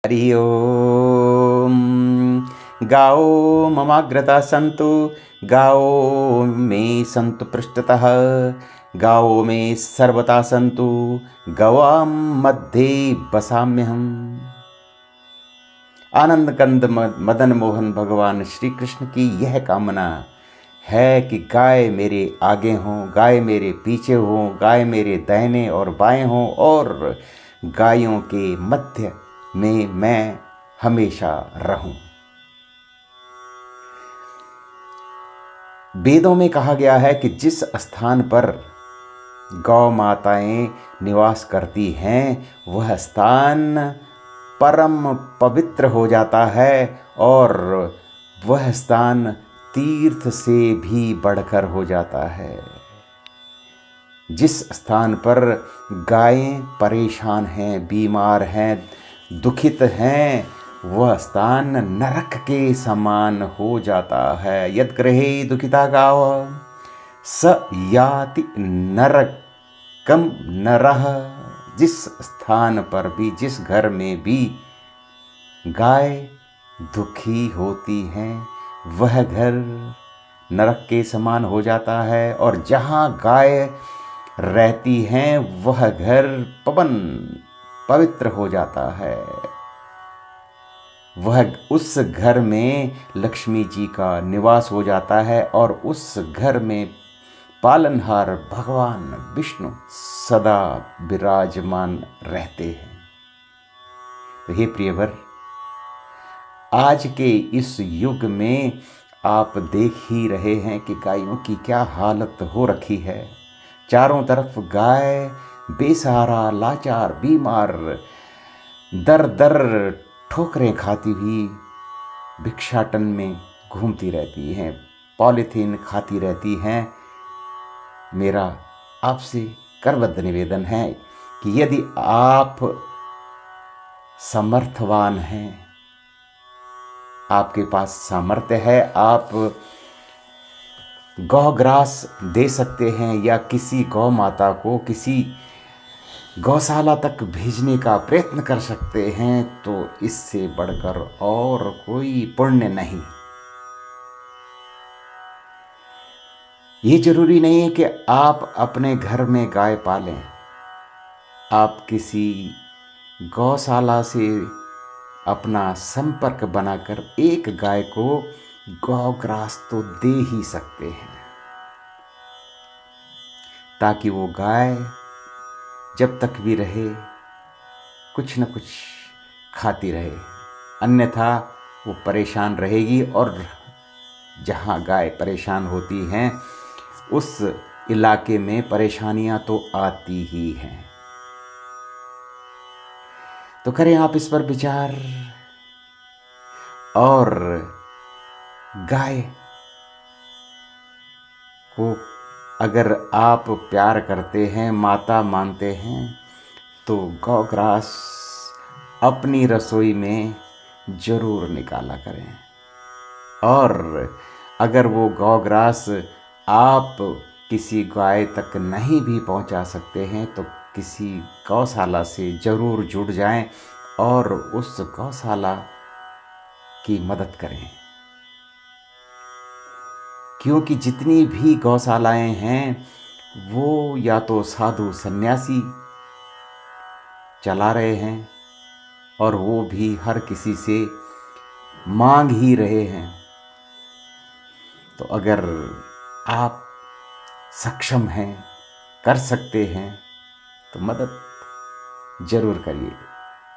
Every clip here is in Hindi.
हरि ओम। गाओ ममाग्रता सन्तु, गाओ मे सन्तु पृष्ठतः, गाओ मे सर्वथा सन्तु, गवां मध्ये बसाम्यहम्। आनंद कंद मदन मोहन भगवान श्री कृष्ण की यह कामना है कि गाय मेरे आगे हों, गाय मेरे पीछे हों, गाय मेरे दाहिने और बाएं हों और गायों के मध्य में मैं हमेशा रहूं। वेदों में कहा गया है कि जिस स्थान पर गौ माताएं निवास करती हैं वह स्थान परम पवित्र हो जाता है और वह स्थान तीर्थ से भी बढ़कर हो जाता है। जिस स्थान पर गायें परेशान हैं, बीमार हैं, दुखित हैं, वह स्थान नरक के समान हो जाता है। यद गृहे दुखिता गाव स याति नरकम नरः। जिस स्थान पर भी, जिस घर में भी गाय दुखी होती हैं वह घर नरक के समान हो जाता है, और जहाँ गाय रहती हैं वह घर पवित्र हो जाता है। वह उस घर में लक्ष्मी जी का निवास हो जाता है और उस घर में पालनहार भगवान विष्णु सदा विराजमान रहते हैं। तो हे प्रियवर, आज के इस युग में आप देख ही रहे हैं कि गायों की क्या हालत हो रखी है। चारों तरफ गाय बेसहारा, लाचार, बीमार, दर दर ठोकरें खाती हुई भिक्षाटन में घूमती रहती हैं, पॉलीथीन खाती रहती हैं। मेरा आपसे करबद्ध निवेदन है कि यदि आप समर्थवान हैं, आपके पास सामर्थ्य है, आप गौग्रास दे सकते हैं या किसी गौ माता को किसी गौशाला तक भेजने का प्रयत्न कर सकते हैं, तो इससे बढ़कर और कोई पुण्य नहीं। ये जरूरी नहीं है कि आप अपने घर में गाय पालें। आप किसी गौशाला से अपना संपर्क बनाकर एक गाय को गौग्रास तो दे ही सकते हैं, ताकि वो गाय जब तक भी रहे कुछ न कुछ खाती रहे। अन्यथा वो परेशान रहेगी, और जहाँ गाय परेशान होती हैं उस इलाके में परेशानियां तो आती ही हैं। तो करें आप इस पर विचार, और गाय को अगर आप प्यार करते हैं, माता मानते हैं, तो गौग्रास अपनी रसोई में जरूर निकाला करें। और अगर वो गौग्रास आप किसी गाय तक नहीं भी पहुंचा सकते हैं तो किसी गौशाला से जरूर जुड़ जाएं और उस गौशाला की मदद करें। क्योंकि जितनी भी गौशालाएं हैं वो या तो साधु सन्यासी चला रहे हैं, और वो भी हर किसी से मांग ही रहे हैं। तो अगर आप सक्षम हैं, कर सकते हैं, तो मदद जरूर करिए।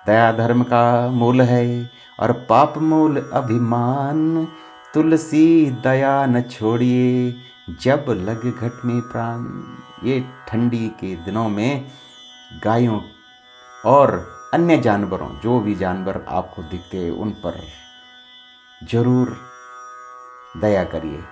दया धर्म का मूल है और पाप मूल अभिमान। तुलसी दया न छोड़िए जब लग घट में प्राण। ये ठंडी के दिनों में गायों और अन्य जानवरों, जो भी जानवर आपको दिखते हैं, उन पर जरूर दया करिए।